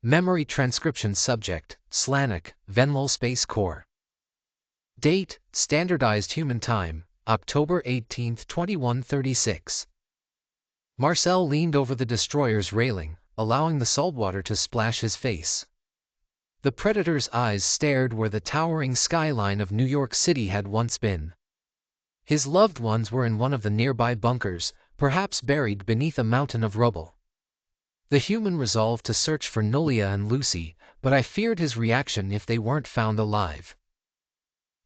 Memory transcription subject, Slanik, Venlol Space Corps. Date, Standardized Human Time, October 18, 2136. Marcel leaned over the destroyer's railing, allowing the saltwater to splash his face. The Predator's eyes stared where the towering skyline of New York City had once been. His loved ones were in one of the nearby bunkers, perhaps buried beneath a mountain of rubble. The human resolved to search for Nolia and Lucy, but I feared his reaction if they weren't found alive.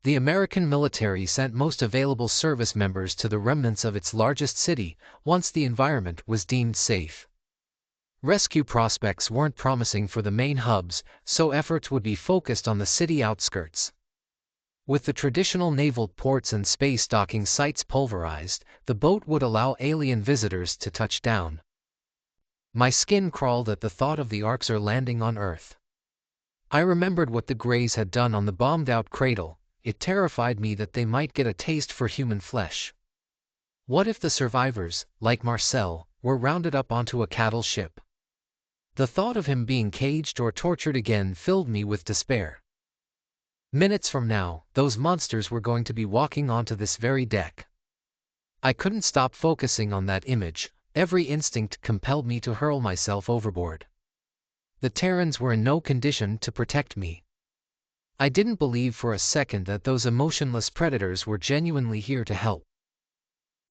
The American military sent most available service members to the remnants of its largest city once the environment was deemed safe. Rescue prospects weren't promising for the main hubs, so efforts would be focused on the city outskirts. With the traditional naval ports and space docking sites pulverized, the boat would allow alien visitors to touch down. My skin crawled at the thought of the Arxer landing on Earth. I remembered what the Greys had done on the bombed-out cradle. It terrified me that they might get a taste for human flesh. What if the survivors, like Marcel, were rounded up onto a cattle ship? The thought of him being caged or tortured again filled me with despair. Minutes from now, those monsters were going to be walking onto this very deck. I couldn't stop focusing on that image. Every instinct compelled me to hurl myself overboard. The Terrans were in no condition to protect me. I didn't believe for a second that those emotionless predators were genuinely here to help.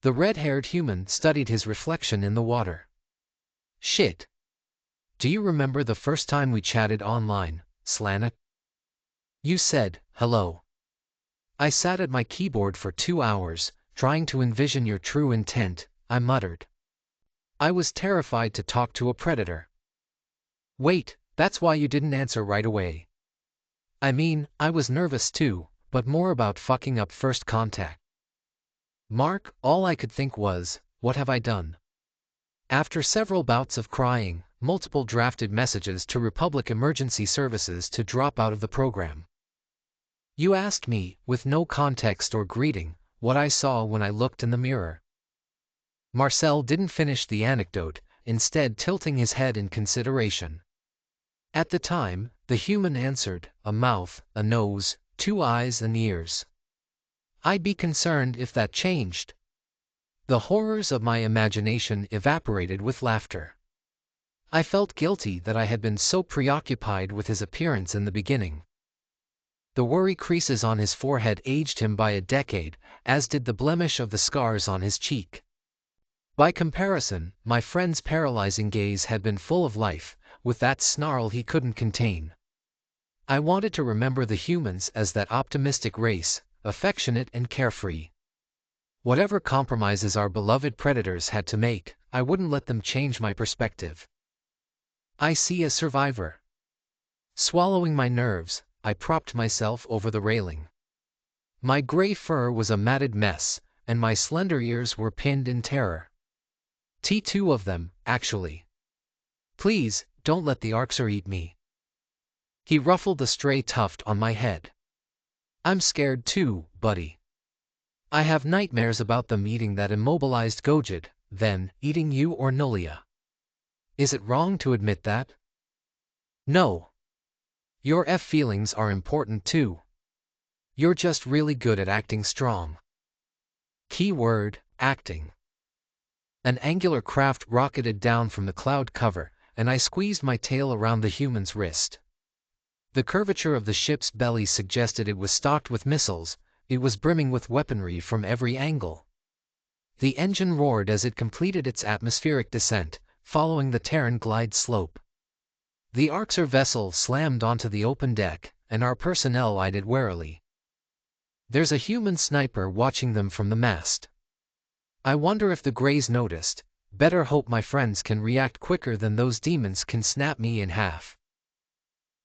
The red-haired human studied his reflection in the water. Shit. Do you remember the first time we chatted online, Slanik? You said, hello. I sat at my keyboard for 2 hours, trying to envision your true intent, I muttered. I was terrified to talk to a predator. Wait, that's why you didn't answer right away. I mean, I was nervous too, but more about fucking up first contact. Mark, all I could think was, what have I done? After several bouts of crying, multiple drafted messages to Republic Emergency Services to drop out of the program. You asked me, with no context or greeting, what I saw when I looked in the mirror. Marcel didn't finish the anecdote, instead tilting his head in consideration. At the time, the human answered, a mouth, a nose, 2 eyes and ears. I'd be concerned if that changed. The horrors of my imagination evaporated with laughter. I felt guilty that I had been so preoccupied with his appearance in the beginning. The worry creases on his forehead aged him by a decade, as did the blemish of the scars on his cheek. By comparison, my friend's paralyzing gaze had been full of life, with that snarl he couldn't contain. I wanted to remember the humans as that optimistic race, affectionate and carefree. Whatever compromises our beloved predators had to make, I wouldn't let them change my perspective. I see a survivor. Swallowing my nerves, I propped myself over the railing. My gray fur was a matted mess, and my slender ears were pinned in terror. T2 of them, actually. Please, don't let the Arxer eat me. He ruffled the stray tuft on my head. I'm scared too, buddy. I have nightmares about them eating that immobilized Gojid, then eating you or Nolia. Is it wrong to admit that? No. Your feelings are important too. You're just really good at acting strong. Keyword, acting. An angular craft rocketed down from the cloud cover, and I squeezed my tail around the human's wrist. The curvature of the ship's belly suggested it was stocked with missiles. It was brimming with weaponry from every angle. The engine roared as it completed its atmospheric descent, following the Terran glide slope. The Arxer vessel slammed onto the open deck, and our personnel eyed it warily. There's a human sniper watching them from the mast. I wonder if the Greys noticed. Better hope my friends can react quicker than those demons can snap me in half.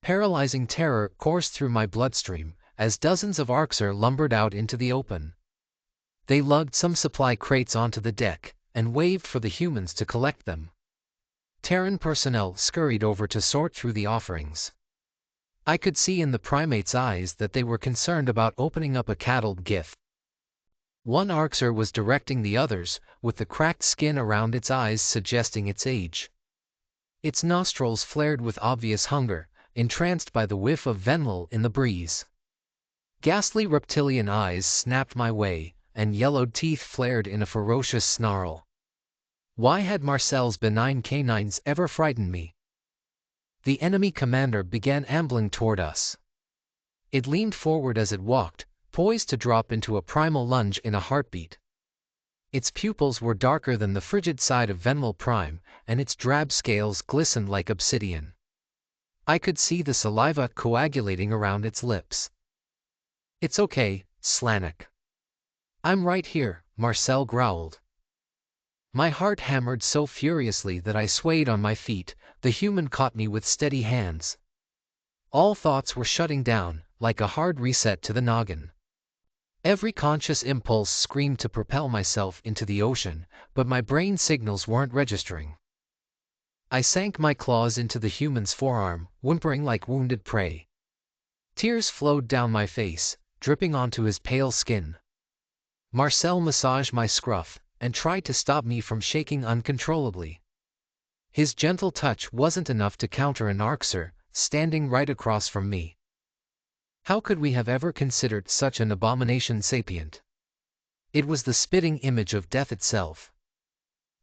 Paralyzing terror coursed through my bloodstream as dozens of Arxer lumbered out into the open. They lugged some supply crates onto the deck and waved for the humans to collect them. Terran personnel scurried over to sort through the offerings. I could see in the primate's eyes that they were concerned about opening up a cattled gift. One Arxer was directing the others, with the cracked skin around its eyes suggesting its age. Its nostrils flared with obvious hunger, entranced by the whiff of Venlil in the breeze. Ghastly reptilian eyes snapped my way, and yellowed teeth flared in a ferocious snarl. Why had Marcel's benign canines ever frightened me? The enemy commander began ambling toward us. It leaned forward as it walked, poised to drop into a primal lunge in a heartbeat. Its pupils were darker than the frigid side of Venlil Prime, and its drab scales glistened like obsidian. I could see the saliva coagulating around its lips. "It's okay, Slanik. I'm right here," Marcel growled. My heart hammered so furiously that I swayed on my feet. The human caught me with steady hands. All thoughts were shutting down, like a hard reset to the noggin. Every conscious impulse screamed to propel myself into the ocean, but my brain signals weren't registering. I sank my claws into the human's forearm, whimpering like wounded prey. Tears flowed down my face, dripping onto his pale skin. Marcel massaged my scruff and tried to stop me from shaking uncontrollably. His gentle touch wasn't enough to counter an Arxer standing right across from me. How could we have ever considered such an abomination sapient? It was the spitting image of death itself.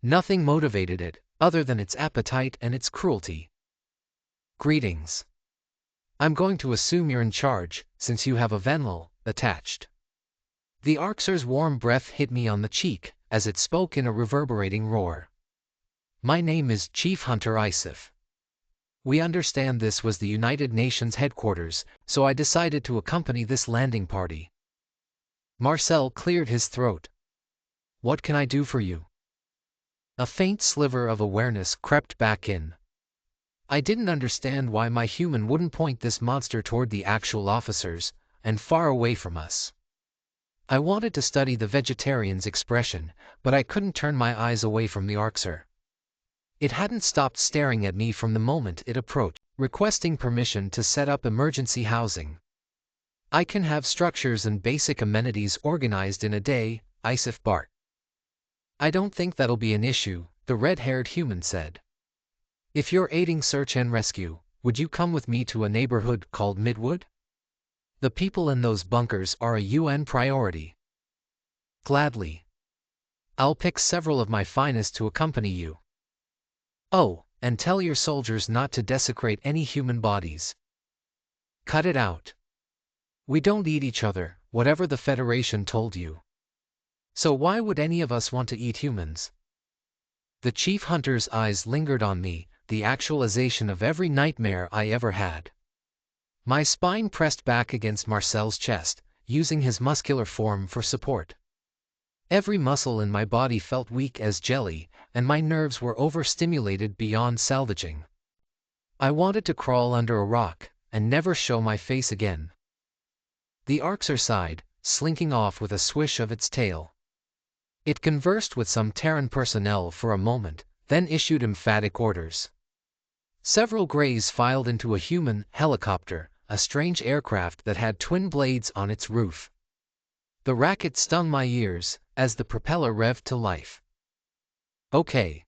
Nothing motivated it, other than its appetite and its cruelty. "Greetings. I'm going to assume you're in charge, since you have a Venlil attached." The Arxer's warm breath hit me on the cheek, as it spoke in a reverberating roar. "My name is Chief Hunter Isif. We understand this was the United Nations headquarters, so I decided to accompany this landing party." Marcel cleared his throat. "What can I do for you?" A faint sliver of awareness crept back in. I didn't understand why my human wouldn't point this monster toward the actual officers, and far away from us. I wanted to study the vegetarian's expression, but I couldn't turn my eyes away from the Arxer. It hadn't stopped staring at me from the moment it approached, requesting permission to set up emergency housing. "I can have structures and basic amenities organized in a day," Isif barked. "I don't think that'll be an issue," the red-haired human said. "If you're aiding search and rescue, would you come with me to a neighborhood called Midwood? The people in those bunkers are a UN priority." "Gladly. I'll pick several of my finest to accompany you. Oh, and tell your soldiers not to desecrate any human bodies. Cut it out. We don't eat each other, whatever the Federation told you. So why would any of us want to eat humans?" The Chief Hunter's eyes lingered on me, the actualization of every nightmare I ever had. My spine pressed back against Marcel's chest, using his muscular form for support. Every muscle in my body felt weak as jelly, and my nerves were overstimulated beyond salvaging. I wanted to crawl under a rock, and never show my face again. The Arxer sighed, slinking off with a swish of its tail. It conversed with some Terran personnel for a moment, then issued emphatic orders. Several Greys filed into a human helicopter, a strange aircraft that had twin blades on its roof. The racket stung my ears, as the propeller revved to life. "Okay.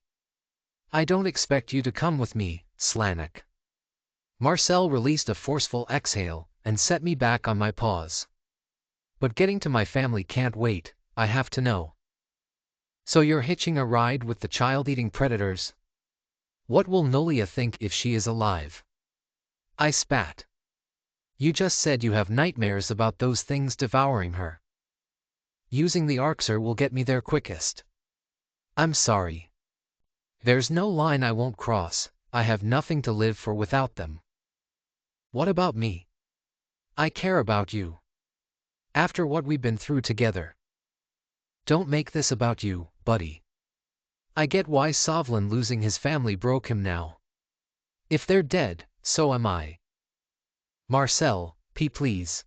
I don't expect you to come with me, Slanik." Marcel released a forceful exhale, and set me back on my paws. "But getting to my family can't wait, I have to know. So you're hitching a ride with the child-eating predators? What will Nolia think if she is alive?" I spat. "You just said you have nightmares about those things devouring her. Using the Arxer will get me there quickest." "I'm sorry. There's no line I won't cross. I have nothing to live for without them." "What about me? I care about you. After what we've been through together." "Don't make this about you, buddy. I get why Sovlin losing his family broke him now. If they're dead, so am I. Marcel, please.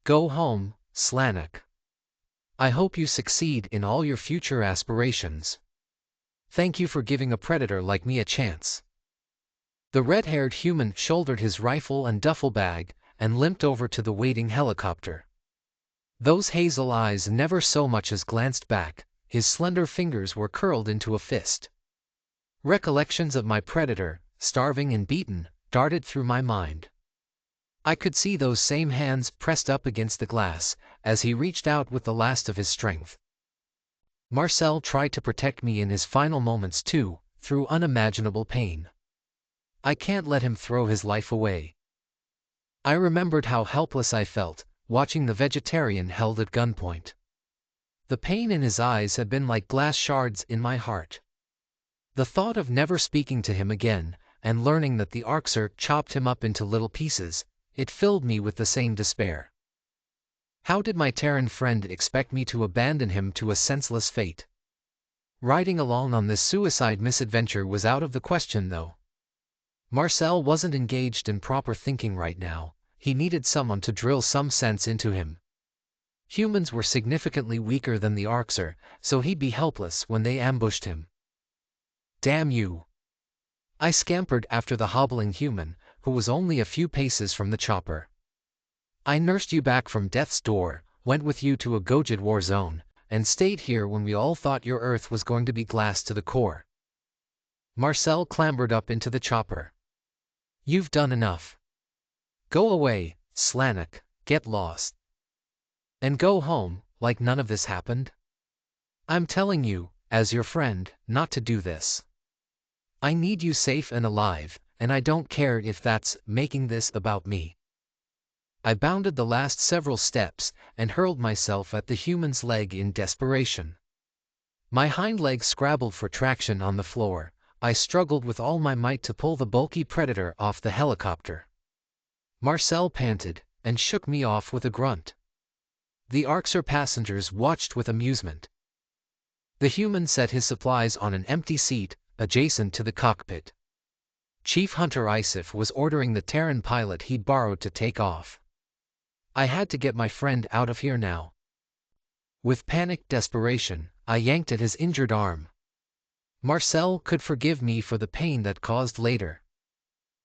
Go home, Slanik. I hope you succeed in all your future aspirations. Thank you for giving a predator like me a chance." The red-haired human shouldered his rifle and duffel bag, and limped over to the waiting helicopter. Those hazel eyes never so much as glanced back, his slender fingers were curled into a fist. Recollections of my predator, starving and beaten, darted through my mind. I could see those same hands pressed up against the glass as he reached out with the last of his strength. Marcel tried to protect me in his final moments too, through unimaginable pain. I can't let him throw his life away. I remembered how helpless I felt, watching the vegetarian held at gunpoint. The pain in his eyes had been like glass shards in my heart. The thought of never speaking to him again, and learning that the Arxer chopped him up into little pieces, it filled me with the same despair. How did my Terran friend expect me to abandon him to a senseless fate? Riding along on this suicide misadventure was out of the question though. Marcel wasn't engaged in proper thinking right now, he needed someone to drill some sense into him. Humans were significantly weaker than the Arxer, so he'd be helpless when they ambushed him. Damn you! I scampered after the hobbling human, who was only a few paces from the chopper. I nursed you back from death's door, went with you to a Gojid war zone, and stayed here when we all thought your Earth was going to be glass to the core. Marcel clambered up into the chopper. You've done enough. Go away, Slanek, get lost. And go home, like none of this happened. I'm telling you, as your friend, not to do this. I need you safe and alive, and I don't care if that's making this about me. I bounded the last several steps and hurled myself at the human's leg in desperation. My hind leg scrabbled for traction on the floor. I struggled with all my might to pull the bulky predator off the helicopter. Marcel panted and shook me off with a grunt. The Arxer passengers watched with amusement. The human set his supplies on an empty seat adjacent to the cockpit. Chief Hunter Isif was ordering the Terran pilot he'd borrowed to take off. I had to get my friend out of here now. With panicked desperation, I yanked at his injured arm. Marcel could forgive me for the pain that caused later.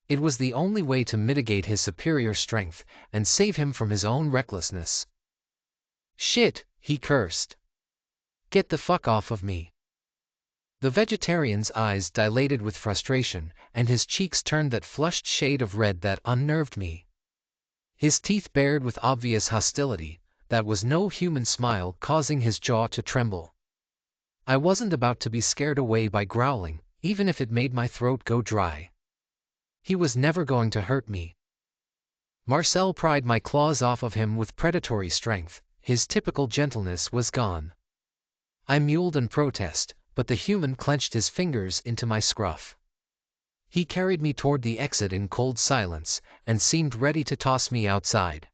It was the only way to mitigate his superior strength and save him from his own recklessness. Shit, he cursed. Get the fuck off of me. The vegetarian's eyes dilated with frustration, and his cheeks turned that flushed shade of red that unnerved me. His teeth bared with obvious hostility, that was no human smile causing his jaw to tremble. I wasn't about to be scared away by growling, even if it made my throat go dry. He was never going to hurt me. Marcel pried my claws off of him with predatory strength. His typical gentleness was gone. I mewed in protest, but the human clenched his fingers into my scruff. He carried me toward the exit in cold silence, and seemed ready to toss me outside.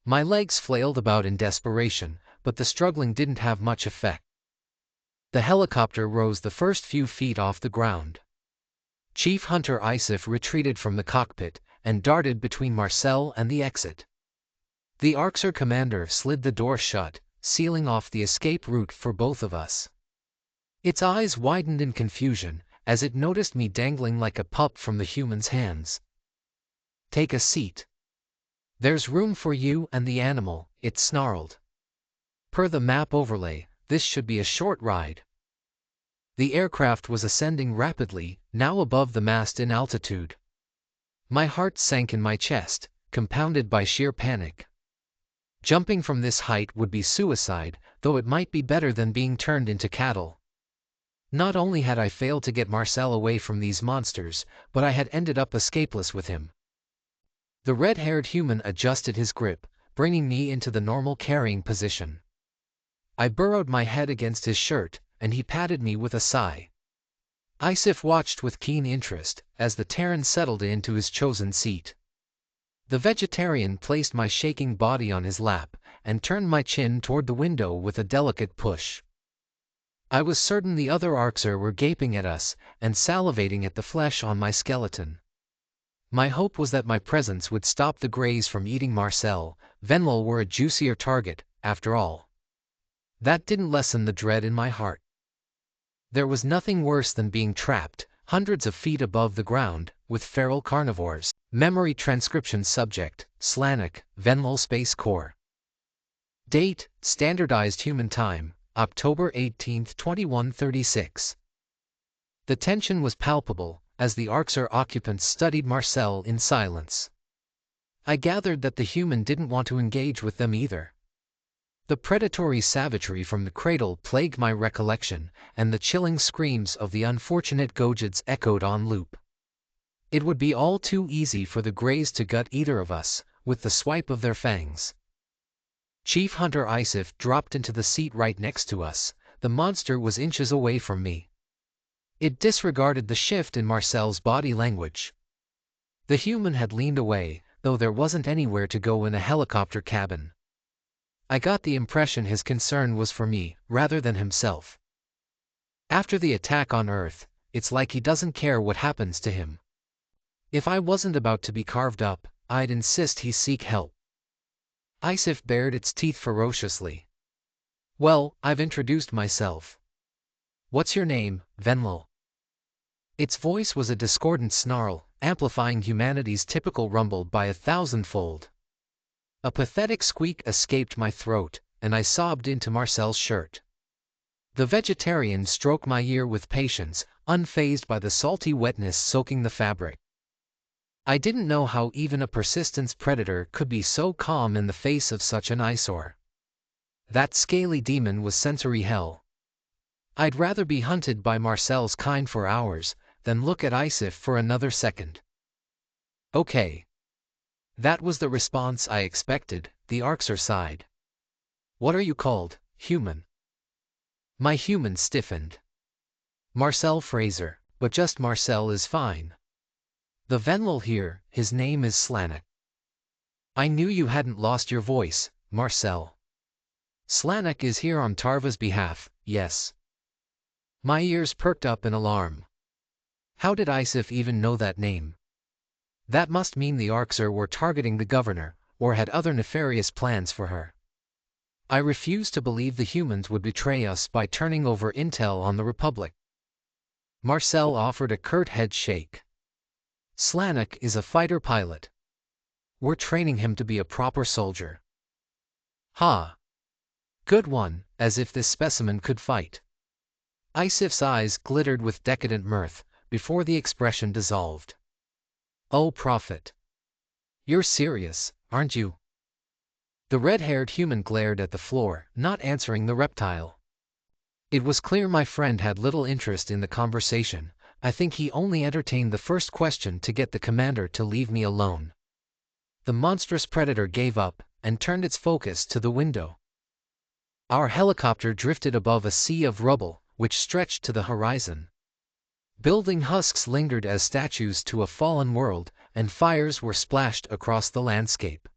My legs flailed about in desperation, but the struggling didn't have much effect. The helicopter rose the first few feet off the ground. Chief Hunter Isif retreated from the cockpit, and darted between Marcel and the exit. The Arxer commander slid the door shut, sealing off the escape route for both of us. Its eyes widened in confusion, as it noticed me dangling like a pup from the human's hands. Take a seat. There's room for you and the animal, it snarled. Per the map overlay, this should be a short ride. The aircraft was ascending rapidly, now above the mast in altitude. My heart sank in my chest, compounded by sheer panic. Jumping from this height would be suicide, though it might be better than being turned into cattle. Not only had I failed to get Marcel away from these monsters, but I had ended up escapeless with him. The red-haired human adjusted his grip, bringing me into the normal carrying position. I burrowed my head against his shirt, and he patted me with a sigh. Isif watched with keen interest as the Terran settled into his chosen seat. The vegetarian placed my shaking body on his lap and turned my chin toward the window with a delicate push. I was certain the other Arxer were gaping at us and salivating at the flesh on my skeleton. My hope was that my presence would stop the Greys from eating Marcel. Venlil were a juicier target, after all. That didn't lessen the dread in my heart. There was nothing worse than being trapped, hundreds of feet above the ground, with feral carnivores. Memory transcription subject, Slanek, Venlil Space Corps. Date, Standardized Human Time, October 18, 2136. The tension was palpable, as the Arxer occupants studied Marcel in silence. I gathered that the human didn't want to engage with them either. The predatory savagery from the cradle plagued my recollection, and the chilling screams of the unfortunate Gojeds echoed on loop. It would be all too easy for the Greys to gut either of us, with the swipe of their fangs. Chief Hunter Isif dropped into the seat right next to us. The monster was inches away from me. It disregarded the shift in Marcel's body language. The human had leaned away, though there wasn't anywhere to go in a helicopter cabin. I got the impression his concern was for me, rather than himself. After the attack on Earth, it's like he doesn't care what happens to him. If I wasn't about to be carved up, I'd insist he seek help. Isif bared its teeth ferociously. Well, I've introduced myself. What's your name, Venlil? Its voice was a discordant snarl, amplifying humanity's typical rumble by 1,000-fold. A pathetic squeak escaped my throat, and I sobbed into Marcel's shirt. The vegetarian stroked my ear with patience, unfazed by the salty wetness soaking the fabric. I didn't know how even a persistence predator could be so calm in the face of such an eyesore. That scaly demon was sensory hell. I'd rather be hunted by Marcel's kind for hours than look at Isif for another second. Okay. That was the response I expected, the Arxer sighed. What are you called, human? My human stiffened. Marcel Fraser, but just Marcel is fine. The Venlil here, his name is Slanek. I knew you hadn't lost your voice, Marcel. Slanek is here on Tarva's behalf, yes. My ears perked up in alarm. How did Isif even know that name? That must mean the Arxer were targeting the governor, or had other nefarious plans for her. I refused to believe the humans would betray us by turning over intel on the Republic. Marcel offered a curt head shake. Slanek is a fighter pilot. We're training him to be a proper soldier. Ha! Good one, as if this specimen could fight. Isif's eyes glittered with decadent mirth, before the expression dissolved. Oh, Prophet. You're serious, aren't you? The red-haired human glared at the floor, not answering the reptile. It was clear my friend had little interest in the conversation. I think he only entertained the first question to get the commander to leave me alone. The monstrous predator gave up, and turned its focus to the window. Our helicopter drifted above a sea of rubble, which stretched to the horizon. Building husks lingered as statues to a fallen world, and fires were splashed across the landscape.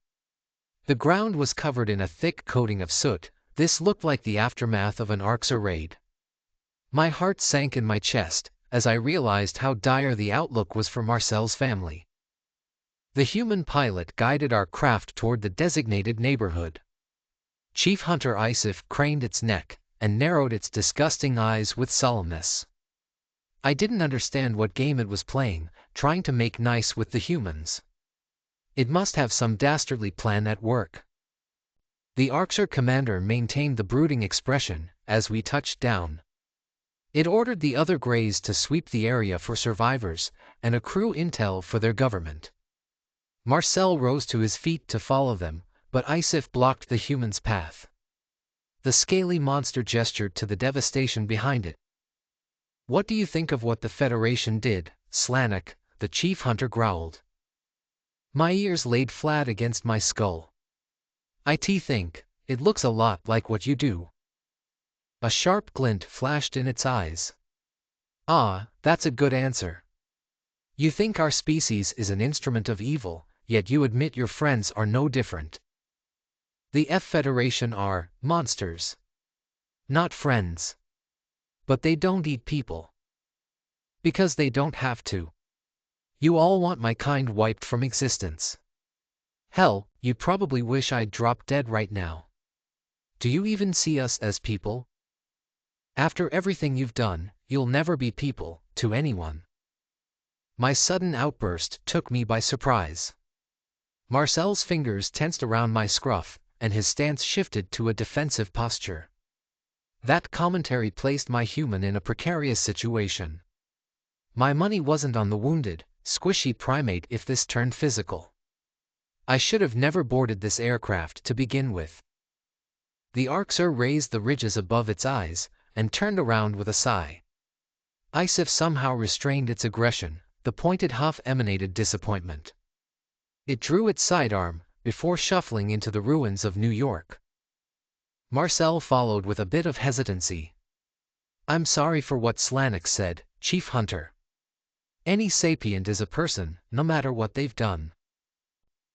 The ground was covered in a thick coating of soot. This looked like the aftermath of an Arxer raid. My heart sank in my chest, as I realized how dire the outlook was for Marcel's family. The human pilot guided our craft toward the designated neighborhood. Chief Hunter Isif craned its neck, and narrowed its disgusting eyes with solemnness. I didn't understand what game it was playing, trying to make nice with the humans. It must have some dastardly plan at work. The Arxer commander maintained the brooding expression as we touched down. It ordered the other Greys to sweep the area for survivors and accrue intel for their government. Marcel rose to his feet to follow them, but Isif blocked the human's path. The scaly monster gestured to the devastation behind it. What do you think of what the Federation did, Slanek? The chief hunter growled. My ears laid flat against my skull. I think it looks a lot like what you do. A sharp glint flashed in its eyes. Ah, that's a good answer. You think our species is an instrument of evil, yet you admit your friends are no different. The Federation are monsters. Not friends. But they don't eat people. Because they don't have to. You all want my kind wiped from existence. Hell, you probably wish I'd drop dead right now. Do you even see us as people? After everything you've done, you'll never be people, to anyone. My sudden outburst took me by surprise. Marcel's fingers tensed around my scruff, and his stance shifted to a defensive posture. That commentary placed my human in a precarious situation. My money wasn't on the wounded, squishy primate if this turned physical. I should have never boarded this aircraft to begin with. The Arxur raised the ridges above its eyes, and turned around with a sigh. ISIF somehow restrained its aggression, the pointed huff emanated disappointment. It drew its sidearm, before shuffling into the ruins of New York. Marcel followed with a bit of hesitancy. I'm sorry for what Slanik said, Chief Hunter. Any sapient is a person, no matter what they've done.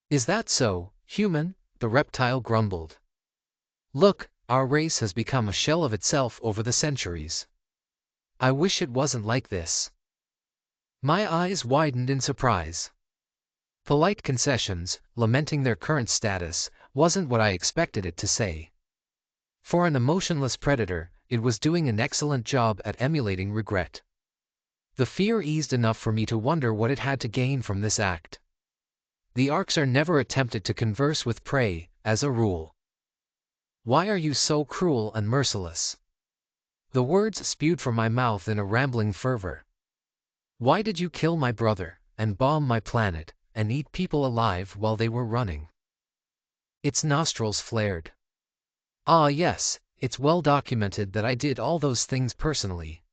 Is that so, human? The reptile grumbled. Look, our race has become a shell of itself over the centuries. I wish it wasn't like this. My eyes widened in surprise. Polite concessions, lamenting their current status, wasn't what I expected it to say. For an emotionless predator, it was doing an excellent job at emulating regret. The fear eased enough for me to wonder what it had to gain from this act. The Arxur never attempted to converse with prey, as a rule. Why are you so cruel and merciless? The words spewed from my mouth in a rambling fervor. Why did you kill my brother, and bomb my planet, and eat people alive while they were running? Its nostrils flared. Ah yes, it's well documented that I did all those things personally.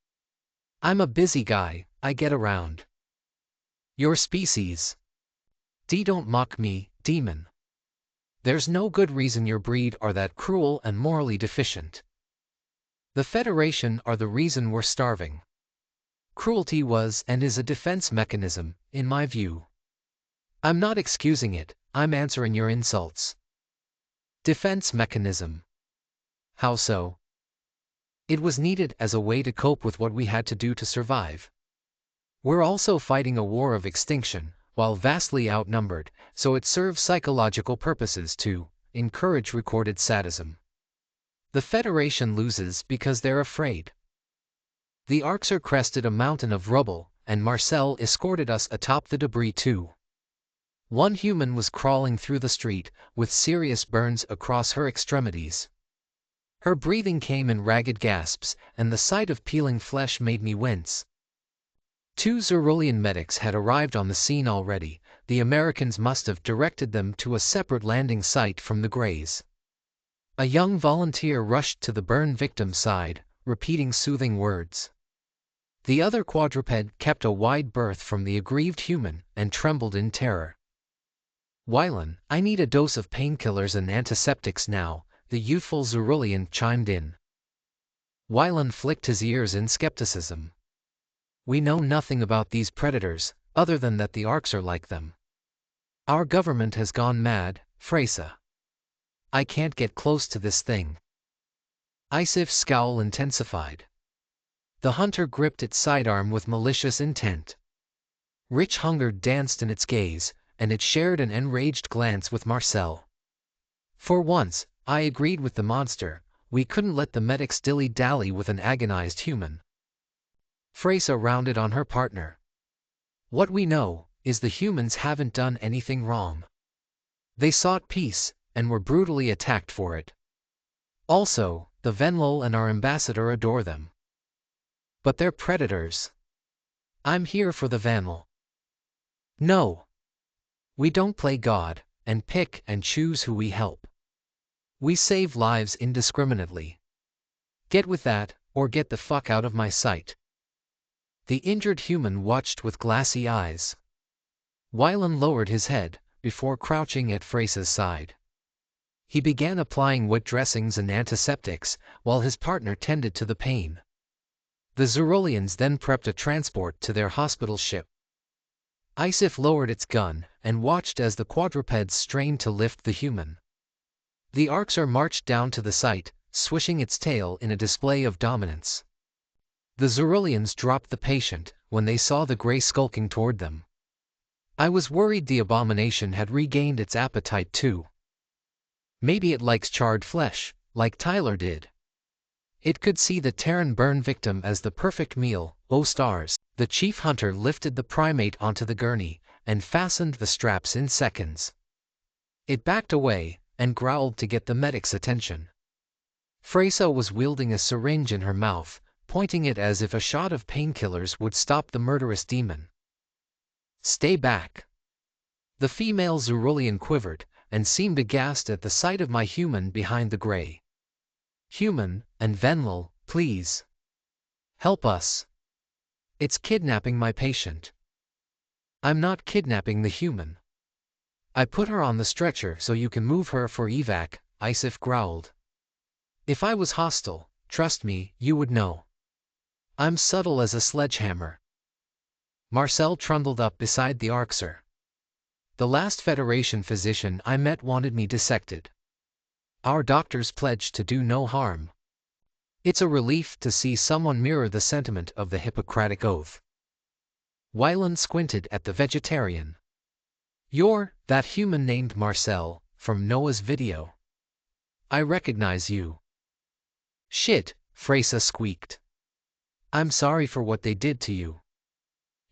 I'm a busy guy, I get around. Your species. Don't mock me, demon. There's no good reason your breed are that cruel and morally deficient. The Federation are the reason we're starving. Cruelty was and is a defense mechanism, in my view. I'm not excusing it, I'm answering your insults. Defense mechanism. How so? It was needed as a way to cope with what we had to do to survive. We're also fighting a war of extinction, while vastly outnumbered, so it serves psychological purposes to encourage recorded sadism. The Federation loses because they're afraid. The Arxur crested a mountain of rubble, and Marcel escorted us atop the debris too. One human was crawling through the street, with serious burns across her extremities. Her breathing came in ragged gasps, and the sight of peeling flesh made me wince. 2 Xyrillian medics had arrived on the scene already. The Americans must have directed them to a separate landing site from the Greys. A young volunteer rushed to the burn victim's side, repeating soothing words. The other quadruped kept a wide berth from the aggrieved human and trembled in terror. Wylan, I need a dose of painkillers and antiseptics now, the youthful Xyrillian chimed in. Wylan flicked his ears in skepticism. We know nothing about these predators, other than that the Arxur like them. Our government has gone mad, Freysa. I can't get close to this thing. Isif's scowl intensified. The hunter gripped its sidearm with malicious intent. Rich hunger danced in its gaze, and it shared an enraged glance with Marcel. For once, I agreed with the monster. We couldn't let the medics dilly-dally with an agonized human. Freysa rounded on her partner. What we know is the humans haven't done anything wrong. They sought peace, and were brutally attacked for it. Also, the Venlil and our ambassador adore them. But they're predators. I'm here for the Venlil. No. We don't play God, and pick and choose who we help. We save lives indiscriminately. Get with that, or get the fuck out of my sight. The injured human watched with glassy eyes. Wylan lowered his head, before crouching at Freysa's side. He began applying wet dressings and antiseptics, while his partner tended to the pain. The Xyrillians then prepped a transport to their hospital ship. Isif lowered its gun, and watched as the quadrupeds strained to lift the human. The Arxur marched down to the site, swishing its tail in a display of dominance. The Xyrillians dropped the patient when they saw the Grey skulking toward them. I was worried the abomination had regained its appetite too. Maybe it likes charred flesh, like Tyler did. It could see the Terran burn victim as the perfect meal. Oh stars! The chief hunter lifted the primate onto the gurney, and fastened the straps in seconds. It backed away, and growled to get the medic's attention. Freysa was wielding a syringe in her mouth, pointing it as if a shot of painkillers would stop the murderous demon. "Stay back." The female Zerulean quivered, and seemed aghast at the sight of my human behind the gray. "Human, and Venlil, please. Help us. It's kidnapping my patient." "I'm not kidnapping the human. I put her on the stretcher so you can move her for evac," Isif growled. "If I was hostile, trust me, you would know. I'm subtle as a sledgehammer." Marcel trundled up beside the Arxer. "The last Federation physician I met wanted me dissected. Our doctors pledged to do no harm." It's a relief to see someone mirror the sentiment of the Hippocratic Oath. Wylan squinted at the vegetarian. "You're that human named Marcel, from Noah's video. I recognize you." "Shit," Freysa squeaked. "I'm sorry for what they did to you.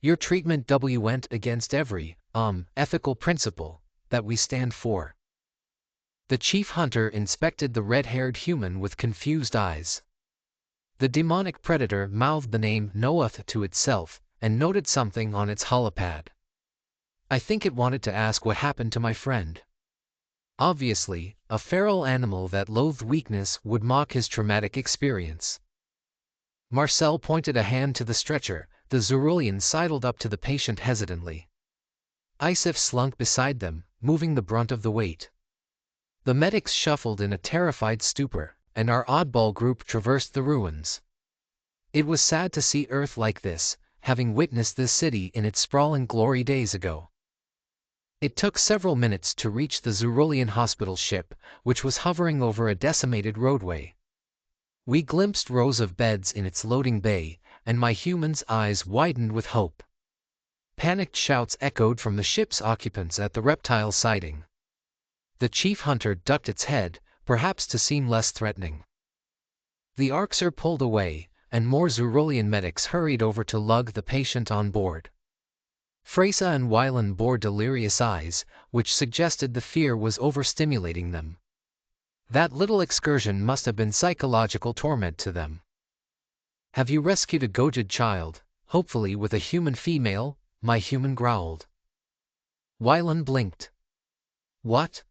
Your treatment went against every, ethical principle that we stand for." The chief hunter inspected the red-haired human with confused eyes. The demonic predator mouthed the name Noath to itself, and noted something on its holopad. I think it wanted to ask what happened to my friend. Obviously, a feral animal that loathed weakness would mock his traumatic experience. Marcel pointed a hand to the stretcher. The Zerulean sidled up to the patient hesitantly. Isif slunk beside them, moving the brunt of the weight. The medics shuffled in a terrified stupor, and our oddball group traversed the ruins. It was sad to see Earth like this, having witnessed this city in its sprawling glory days ago. It took several minutes to reach the Zerulean hospital ship, which was hovering over a decimated roadway. We glimpsed rows of beds in its loading bay, and my human's eyes widened with hope. Panicked shouts echoed from the ship's occupants at the reptile sighting. The chief hunter ducked its head, perhaps to seem less threatening. The Arxer pulled away, and more Zerulean medics hurried over to lug the patient on board. Freysa and Wylan bore delirious eyes, which suggested the fear was overstimulating them. That little excursion must have been psychological torment to them. "Have you rescued a Gojid child, hopefully with a human female?" my human growled. Wylan blinked. "What?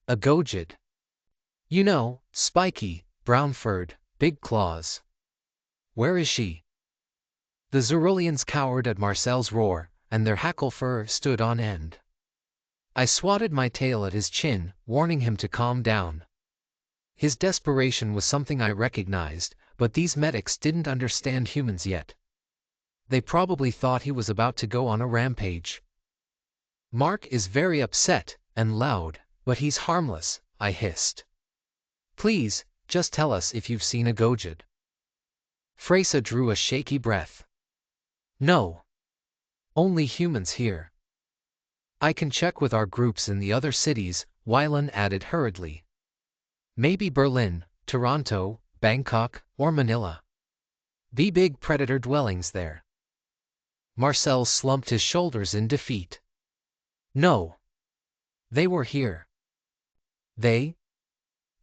A Gojid? You know, spiky, brown-furred, big claws. Where is she?" The Zeruleans cowered at Marcel's roar, and their hackle fur stood on end. I swatted my tail at his chin, warning him to calm down. His desperation was something I recognized, but these medics didn't understand humans yet. They probably thought he was about to go on a rampage. "Mark is very upset and loud, but he's harmless," I hissed. "Please, just tell us if you've seen a Gojid." Freysa drew a shaky breath. "No. Only humans here." "I can check with our groups in the other cities," Wylan added hurriedly. "Maybe Berlin, Toronto, Bangkok, or Manila. Be big predator dwellings there." Marcel slumped his shoulders in defeat. "No. They were here." "They?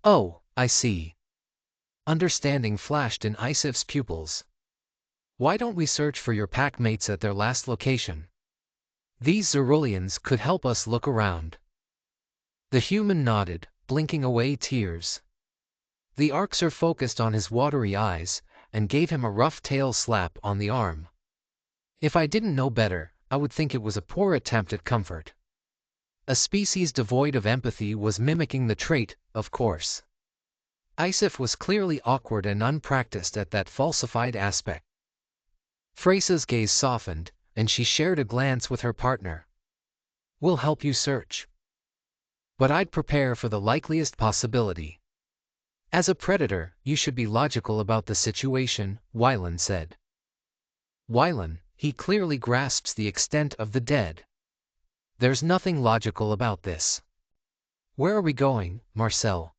Oh, I see." Understanding flashed in Isif's pupils. "Why don't we search for your pack mates at their last location? These Zeruleans could help us look around." The human nodded, blinking away tears. The Arxer focused on his watery eyes, and gave him a rough tail slap on the arm. If I didn't know better, I would think it was a poor attempt at comfort. A species devoid of empathy was mimicking the trait, of course. Isif was clearly awkward and unpracticed at that falsified aspect. Freysa's gaze softened, and she shared a glance with her partner. "We'll help you search. But I'd prepare for the likeliest possibility." "As a predator, you should be logical about the situation," Wylan said. Wylan, he clearly grasps the extent of the dead. "There's nothing logical about this." "Where are we going, Marcel?"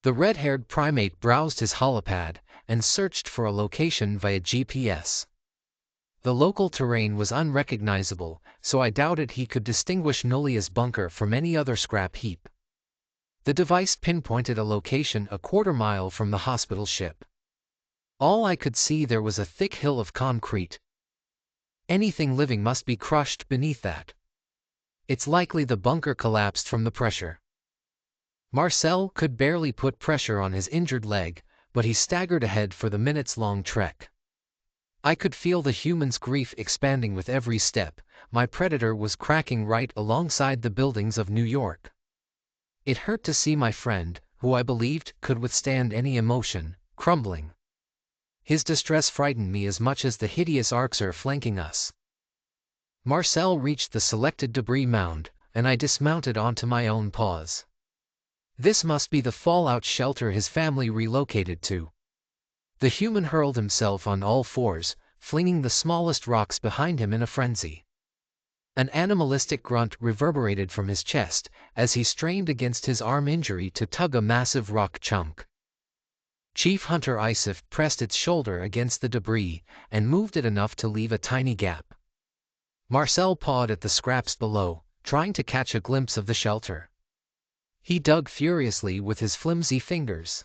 The red-haired primate browsed his holopad and searched for a location via GPS. The local terrain was unrecognizable, so I doubted he could distinguish Nolia's bunker from any other scrap heap. The device pinpointed a location a quarter-mile from the hospital ship. All I could see there was a thick hill of concrete. Anything living must be crushed beneath that. It's likely the bunker collapsed from the pressure. Marcel could barely put pressure on his injured leg, but he staggered ahead for the minutes-long trek. I could feel the human's grief expanding with every step. My predator was cracking right alongside the buildings of New York. It hurt to see my friend, who I believed could withstand any emotion, crumbling. His distress frightened me as much as the hideous Arxer flanking us. Marcel reached the selected debris mound, and I dismounted onto my own paws. This must be the fallout shelter his family relocated to. The human hurled himself on all fours, flinging the smallest rocks behind him in a frenzy. An animalistic grunt reverberated from his chest as he strained against his arm injury to tug a massive rock chunk. Chief Hunter Isif pressed its shoulder against the debris and moved it enough to leave a tiny gap. Marcel pawed at the scraps below, trying to catch a glimpse of the shelter. He dug furiously with his flimsy fingers.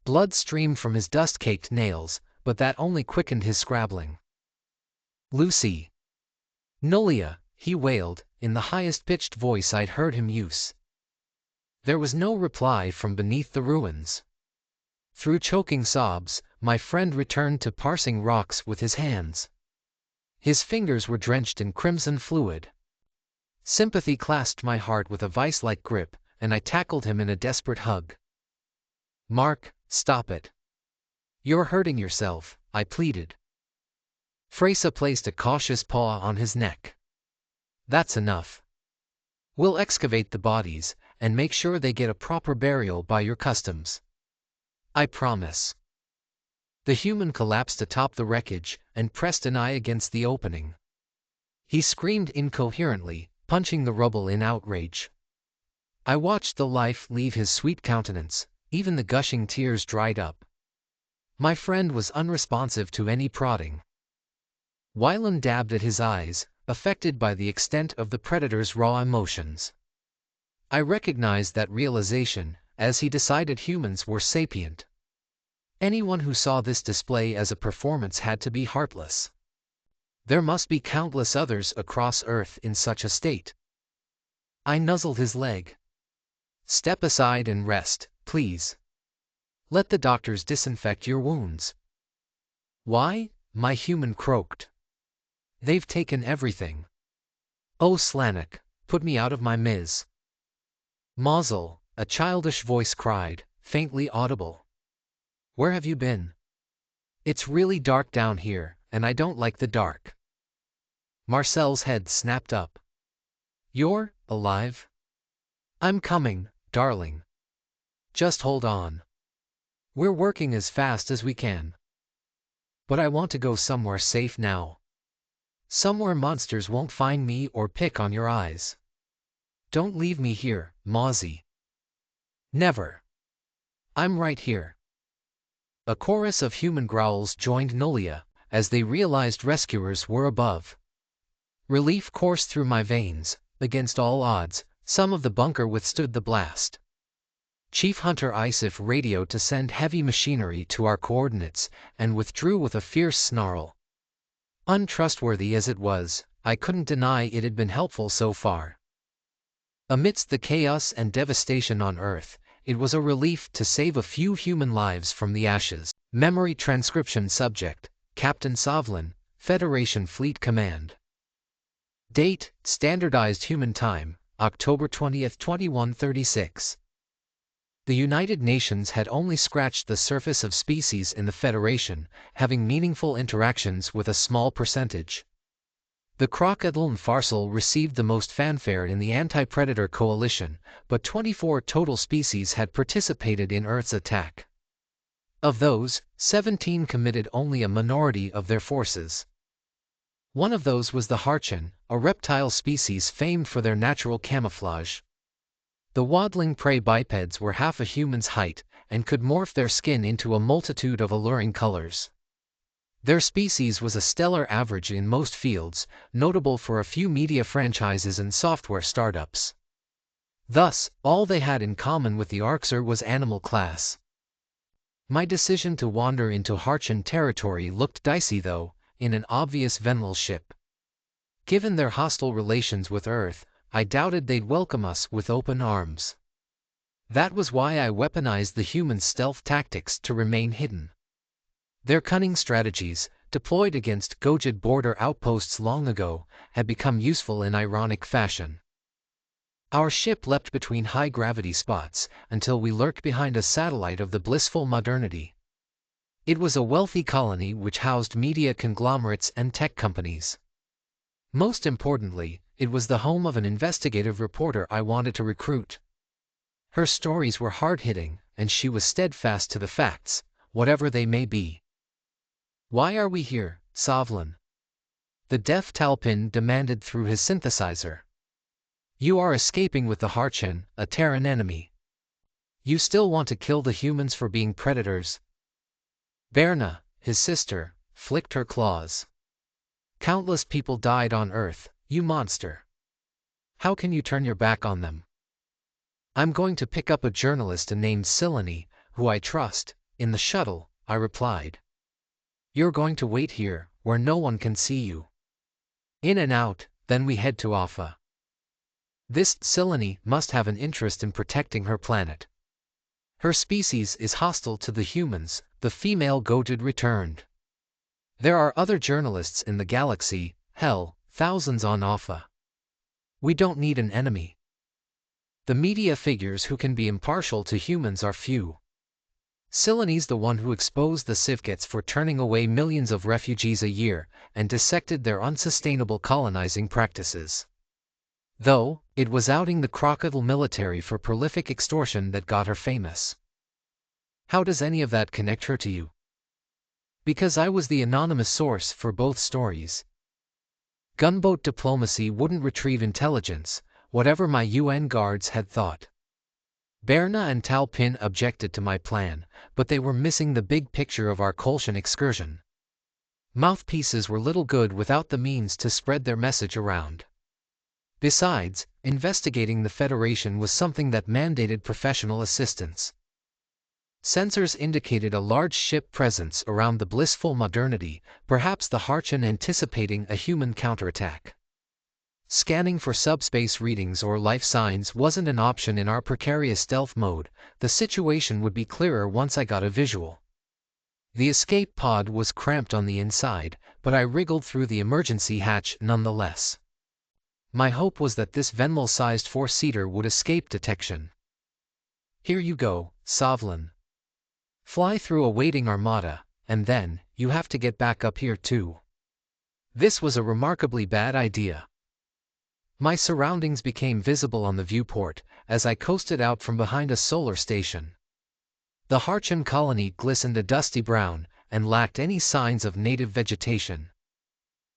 Blood streamed from his dust-caked nails, but that only quickened his scrabbling. "Lucy! Nolia!" he wailed, in the highest-pitched voice I'd heard him use. There was no reply from beneath the ruins. Through choking sobs, my friend returned to parsing rocks with his hands. His fingers were drenched in crimson fluid. Sympathy clasped my heart with a vice-like grip, and I tackled him in a desperate hug. "Mark, stop it. You're hurting yourself," I pleaded. Freysa placed a cautious paw on his neck. "That's enough. We'll excavate the bodies and make sure they get a proper burial by your customs. I promise." The human collapsed atop the wreckage and pressed an eye against the opening. He screamed incoherently, punching the rubble in outrage. I watched the life leave his sweet countenance. Even the gushing tears dried up. My friend was unresponsive to any prodding. Wylan dabbed at his eyes, affected by the extent of the predator's raw emotions. I recognized that realization as he decided humans were sapient. Anyone who saw this display as a performance had to be heartless. There must be countless others across Earth in such a state. I nuzzled his leg. "Step aside and rest, please. Let the doctors disinfect your wounds." "Why?" my human croaked. "They've taken everything. Oh, Slanek, put me out of my miz." "Mazel," a childish voice cried, faintly audible. "Where have you been? It's really dark down here, and I don't like the dark." Marcel's head snapped up. "You're alive? I'm coming, darling. Just hold on. We're working as fast as we can. But I want to go somewhere safe now. Somewhere monsters won't find me or pick on your eyes. Don't leave me here, Mozzie." "Never. I'm right here." A chorus of human growls joined Nolia as they realized rescuers were above. Relief coursed through my veins. Against all odds, some of the bunker withstood the blast. Chief Hunter Isif radioed to send heavy machinery to our coordinates and withdrew with a fierce snarl. Untrustworthy as it was, I couldn't deny it had been helpful so far. Amidst the chaos and devastation on Earth, it was a relief to save a few human lives from the ashes. Memory transcription subject, Captain Sovlin, Federation Fleet Command. Date, Standardized Human Time, October 20, 2136. The United Nations had only scratched the surface of species in the Federation, having meaningful interactions with a small percentage. The crocodile Farsal received the most fanfare in the anti-predator coalition, but 24 total species had participated in Earth's attack. Of those, 17 committed only a minority of their forces. One of those was the Harchan, a reptile species famed for their natural camouflage. The waddling prey bipeds were half a human's height and could morph their skin into a multitude of alluring colors. Their species was a stellar average in most fields, notable for a few media franchises and software startups. Thus, all they had in common with the Arxer was animal class. My decision to wander into Harchan territory looked dicey though, in an obvious Venwell ship. Given their hostile relations with Earth, I doubted they'd welcome us with open arms. That was why I weaponized the human stealth tactics to remain hidden. Their cunning strategies, deployed against Gojid border outposts long ago, had become useful in ironic fashion. Our ship leapt between high-gravity spots until we lurked behind a satellite of the blissful modernity. It was a wealthy colony which housed media conglomerates and tech companies. Most importantly, it was the home of an investigative reporter I wanted to recruit. Her stories were hard-hitting, and she was steadfast to the facts, whatever they may be. "Why are we here, Sovlan?" the deaf Talpin demanded through his synthesizer. "You are escaping with the Harchan, a Terran enemy. You still want to kill the humans for being predators?" Berna, his sister, flicked her claws. "Countless people died on Earth, you monster. How can you turn your back on them?" "I'm going to pick up a journalist named Silani, who I trust, in the shuttle," I replied. "You're going to wait here, where no one can see you. In and out, then we head to Alpha." "This Silani must have an interest in protecting her planet. Her species is hostile to the humans," the female Gojid returned. "There are other journalists in the galaxy, hell, thousands on Alpha. We don't need an enemy. The media figures who can be impartial to humans are few. Silani's the one who exposed the Civkets for turning away millions of refugees a year and dissected their unsustainable colonizing practices. Though, it was outing the crocodile military for prolific extortion that got her famous." "How does any of that connect her to you?" "Because I was the anonymous source for both stories. Gunboat diplomacy wouldn't retrieve intelligence, whatever my UN guards had thought." Berna and Talpin objected to my plan, but they were missing the big picture of our Kolshan excursion. Mouthpieces were little good without the means to spread their message around. Besides, investigating the Federation was something that mandated professional assistance. Sensors indicated a large ship presence around the blissful modernity, perhaps the Harchan anticipating a human counterattack. Scanning for subspace readings or life signs wasn't an option in our precarious stealth mode. The situation would be clearer once I got a visual. The escape pod was cramped on the inside, but I wriggled through the emergency hatch nonetheless. My hope was that this Venwell-sized four-seater would escape detection. "Here you go, Sovlan. Fly through a waiting armada, and then, you have to get back up here too." This was a remarkably bad idea. My surroundings became visible on the viewport as I coasted out from behind a solar station. The Harchan colony glistened a dusty brown and lacked any signs of native vegetation.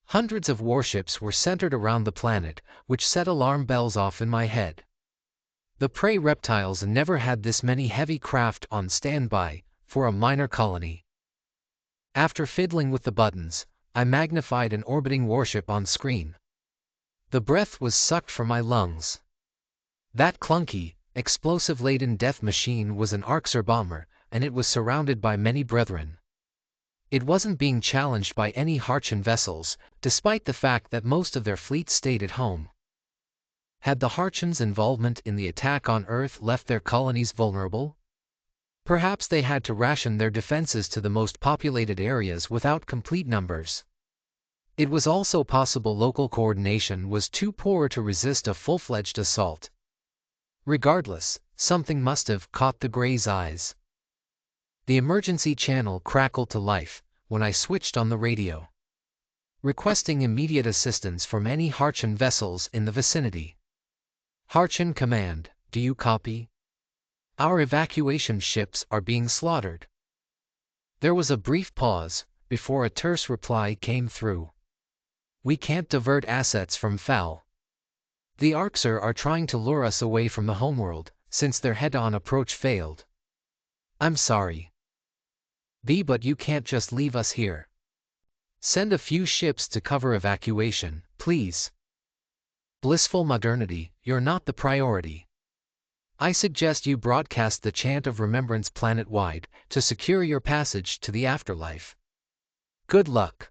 Hundreds of warships were centered around the planet, which set alarm bells off in my head. The prey reptiles never had this many heavy craft on standby for a minor colony. After fiddling with the buttons, I magnified an orbiting warship on screen. The breath was sucked from my lungs. That clunky, explosive-laden death machine was an Arxur bomber, and it was surrounded by many brethren. It wasn't being challenged by any Harchan vessels, despite the fact that most of their fleet stayed at home. Had the Harchans' involvement in the attack on Earth left their colonies vulnerable? Perhaps they had to ration their defenses to the most populated areas without complete numbers. It was also possible local coordination was too poor to resist a full-fledged assault. Regardless, something must have caught the Grey's eyes. The emergency channel crackled to life when I switched on the radio, requesting immediate assistance from any Harchan vessels in the vicinity. "Harchan Command, do you copy? Our evacuation ships are being slaughtered." There was a brief pause before a terse reply came through. "We can't divert assets from FAL. The Arxur are trying to lure us away from the homeworld, since their head-on approach failed. I'm sorry. But you can't just leave us here. Send a few ships to cover evacuation, please. Blissful modernity, you're not the priority." I suggest you broadcast the chant of remembrance planet-wide to secure your passage to the afterlife. Good luck.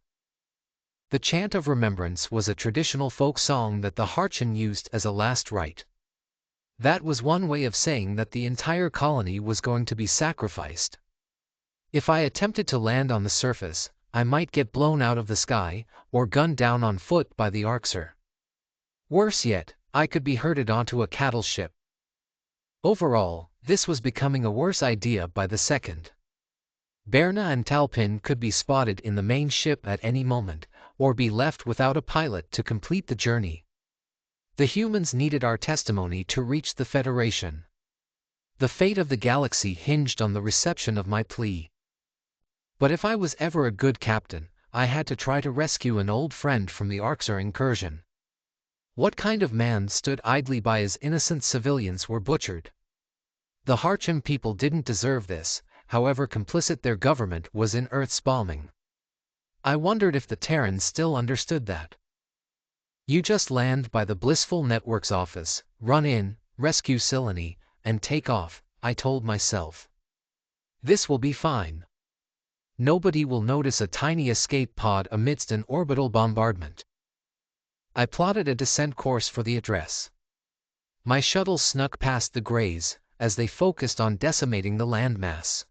The chant of remembrance was a traditional folk song that the Harchan used as a last rite. That was one way of saying that the entire colony was going to be sacrificed. If I attempted to land on the surface, I might get blown out of the sky, or gunned down on foot by the Arxur. Worse yet, I could be herded onto a cattle ship. Overall, this was becoming a worse idea by the second. Berna and Talpin could be spotted in the main ship at any moment, or be left without a pilot to complete the journey. The humans needed our testimony to reach the Federation. The fate of the galaxy hinged on the reception of my plea. But if I was ever a good captain, I had to try to rescue an old friend from the Arxur incursion. What kind of man stood idly by as innocent civilians were butchered? The Harchan people didn't deserve this, however complicit their government was in Earth's bombing. I wondered if the Terrans still understood that. You just land by the Blissful Networks office, run in, rescue Silene, and take off, I told myself. This will be fine. Nobody will notice a tiny escape pod amidst an orbital bombardment. I plotted a descent course for the address. My shuttle snuck past the Greys, as they focused on decimating the landmass.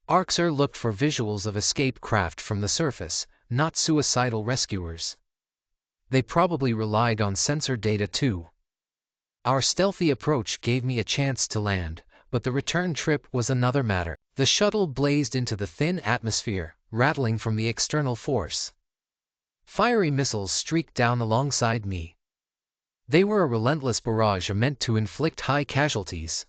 Arxur looked for visuals of escape craft from the surface, not suicidal rescuers. They probably relied on sensor data too. Our stealthy approach gave me a chance to land, but the return trip was another matter. The shuttle blazed into the thin atmosphere, rattling from the external force. Fiery missiles streaked down alongside me. They were a relentless barrage meant to inflict high casualties.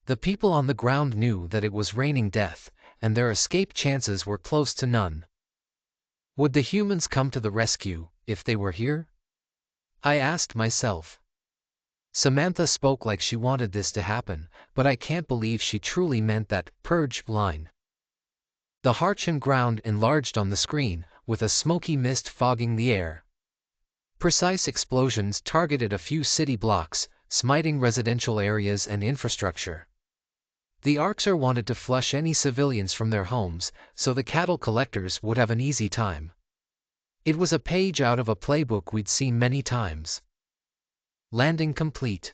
The people on the ground knew that it was raining death, and their escape chances were close to none. Would the humans come to the rescue, if they were here? I asked myself. Samantha spoke like she wanted this to happen, but I can't believe she truly meant that purge line. The Harchan ground enlarged on the screen, with a smoky mist fogging the air. Precise explosions targeted a few city blocks, smiting residential areas and infrastructure. The Arxur wanted to flush any civilians from their homes, so the cattle collectors would have an easy time. It was a page out of a playbook we'd seen many times. Landing complete.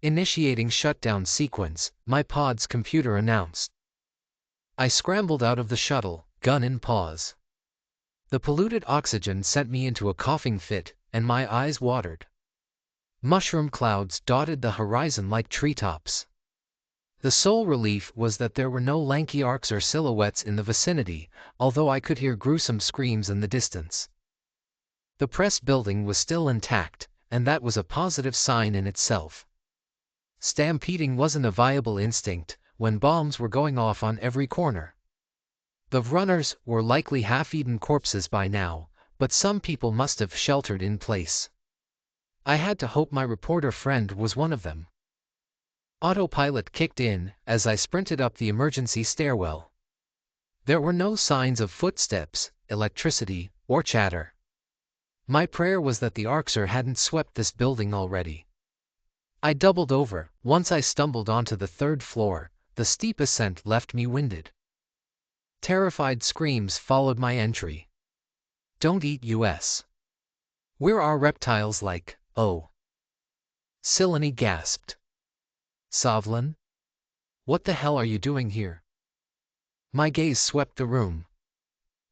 Initiating shutdown sequence, my pod's computer announced. I scrambled out of the shuttle, gun in pause. The polluted oxygen sent me into a coughing fit, and my eyes watered. Mushroom clouds dotted the horizon like treetops. The sole relief was that there were no lanky Arxur silhouettes in the vicinity, although I could hear gruesome screams in the distance. The press building was still intact, and that was a positive sign in itself. Stampeding wasn't a viable instinct when bombs were going off on every corner. The runners were likely half-eaten corpses by now, but some people must have sheltered in place. I had to hope my reporter friend was one of them. Autopilot kicked in as I sprinted up the emergency stairwell. There were no signs of footsteps, electricity, or chatter. My prayer was that the Arxur hadn't swept this building already. I doubled over. Once I stumbled onto the third floor, the steep ascent left me winded. Terrified screams followed my entry. Don't eat us. Where are reptiles like, oh? Silene gasped. Sovlan? What the hell are you doing here? My gaze swept the room.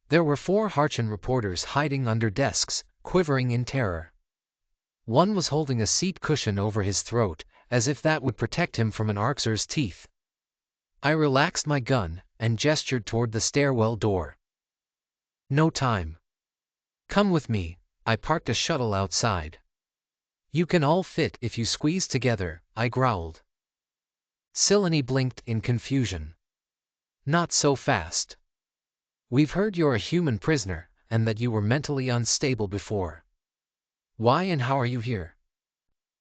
There were 4 Harchan reporters hiding under desks, quivering in terror. One was holding a seat cushion over his throat, as if that would protect him from an Arxur's teeth. I relaxed my gun and gestured toward the stairwell door. No time. Come with me. I parked a shuttle outside. You can all fit if you squeeze together, I growled. Silene blinked in confusion. Not so fast. We've heard you're a human prisoner, and that you were mentally unstable before. Why and how are you here?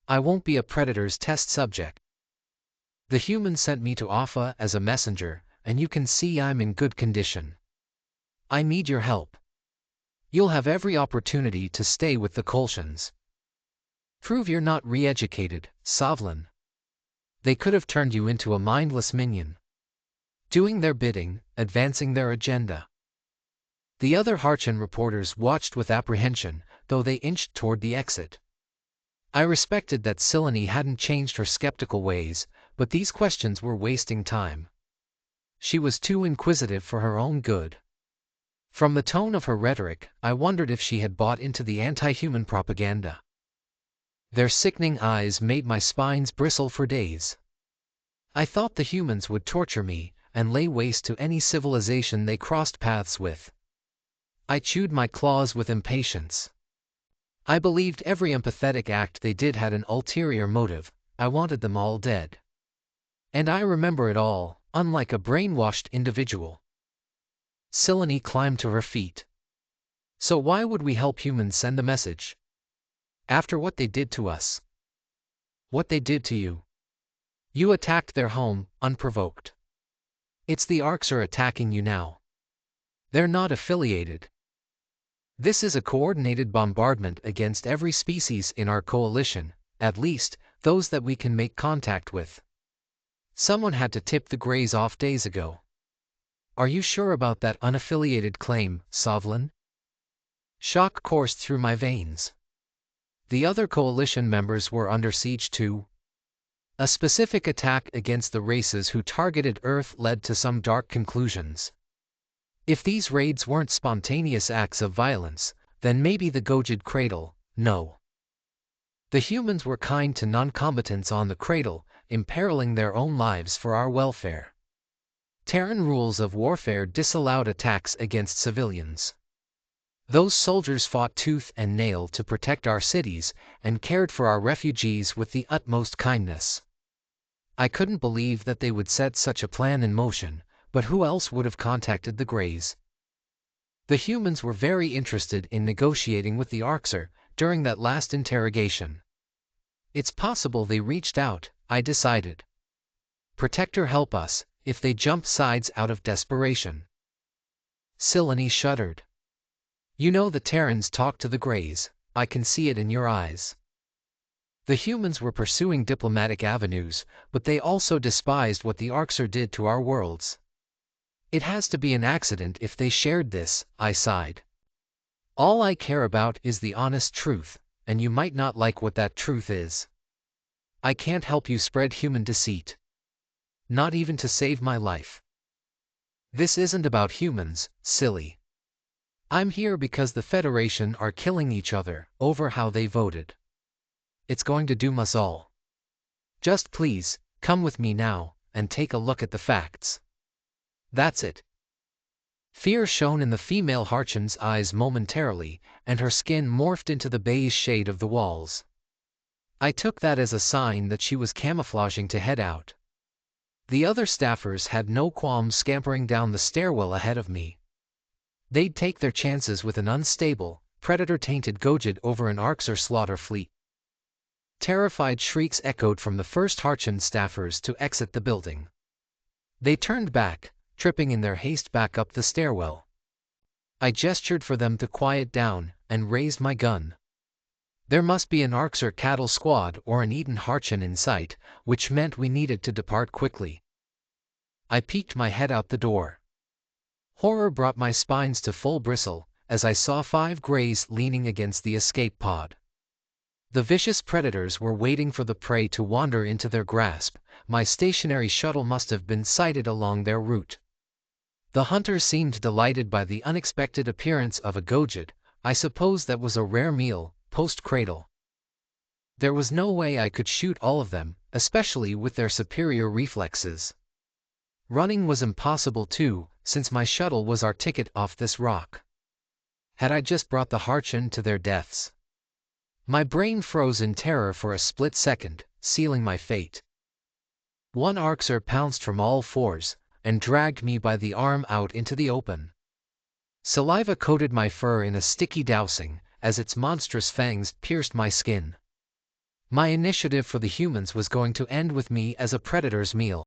I won't be a predator's test subject. The human sent me to Alpha as a messenger, and you can see I'm in good condition. I need your help. You'll have every opportunity to stay with the Kolshians. Prove you're not re-educated, Sovlan. They could have turned you into a mindless minion, doing their bidding, advancing their agenda. The other Harchin reporters watched with apprehension, though they inched toward the exit. I respected that Silene hadn't changed her skeptical ways, but these questions were wasting time. She was too inquisitive for her own good. From the tone of her rhetoric, I wondered if she had bought into the anti-human propaganda. Their sickening eyes made my spines bristle for days. I thought the humans would torture me and lay waste to any civilization they crossed paths with. I chewed my claws with impatience. I believed every empathetic act they did had an ulterior motive. I wanted them all dead. And I remember it all, unlike a brainwashed individual. Silene climbed to her feet. So why would we help humans send the message? After what they did to us. What they did to you. You attacked their home, unprovoked. It's the Arxer attacking you now. They're not affiliated. This is a coordinated bombardment against every species in our coalition, at least, those that we can make contact with. Someone had to tip the Greys off days ago. Are you sure about that unaffiliated claim, Sovlan? Shock coursed through my veins. The other coalition members were under siege too. A specific attack against the races who targeted Earth led to some dark conclusions. If these raids weren't spontaneous acts of violence, then maybe the Gojid Cradle, no. The humans were kind to non-combatants on the Cradle, imperiling their own lives for our welfare. Terran rules of warfare disallowed attacks against civilians. Those soldiers fought tooth and nail to protect our cities and cared for our refugees with the utmost kindness. I couldn't believe that they would set such a plan in motion, but who else would have contacted the Greys? The humans were very interested in negotiating with the Arxer during that last interrogation. It's possible they reached out, I decided. Protector help us, if they jump sides out of desperation. Silene shuddered. You know the Terrans talk to the Greys, I can see it in your eyes. The humans were pursuing diplomatic avenues, but they also despised what the Arxer did to our worlds. It has to be an accident if they shared this, I sighed. All I care about is the honest truth, and you might not like what that truth is. I can't help you spread human deceit. Not even to save my life. This isn't about humans, silly. I'm here because the Federation are killing each other over how they voted. It's going to doom us all. Just please, come with me now, and take a look at the facts. That's it. Fear shone in the female Harchin's eyes momentarily, and her skin morphed into the beige shade of the walls. I took that as a sign that she was camouflaging to head out. The other staffers had no qualms scampering down the stairwell ahead of me. They'd take their chances with an unstable, predator-tainted Gojid over an Arxer slaughter fleet. Terrified shrieks echoed from the first Harchin staffers to exit the building. They turned back, tripping in their haste back up the stairwell. I gestured for them to quiet down, and raised my gun. There must be an Arxer cattle squad or an Eden Harchin in sight, which meant we needed to depart quickly. I peeked my head out the door. Horror brought my spines to full bristle, as I saw 5 Greys leaning against the escape pod. The vicious predators were waiting for the prey to wander into their grasp. My stationary shuttle must have been sighted along their route. The hunter seemed delighted by the unexpected appearance of a Gojid. I suppose that was a rare meal, post-cradle. There was no way I could shoot all of them, especially with their superior reflexes. Running was impossible too, since my shuttle was our ticket off this rock. Had I just brought the Harchin to their deaths? My brain froze in terror for a split second, sealing my fate. One Arxer pounced from all fours, and dragged me by the arm out into the open. Saliva coated my fur in a sticky dousing, as its monstrous fangs pierced my skin. My initiative for the humans was going to end with me as a predator's meal.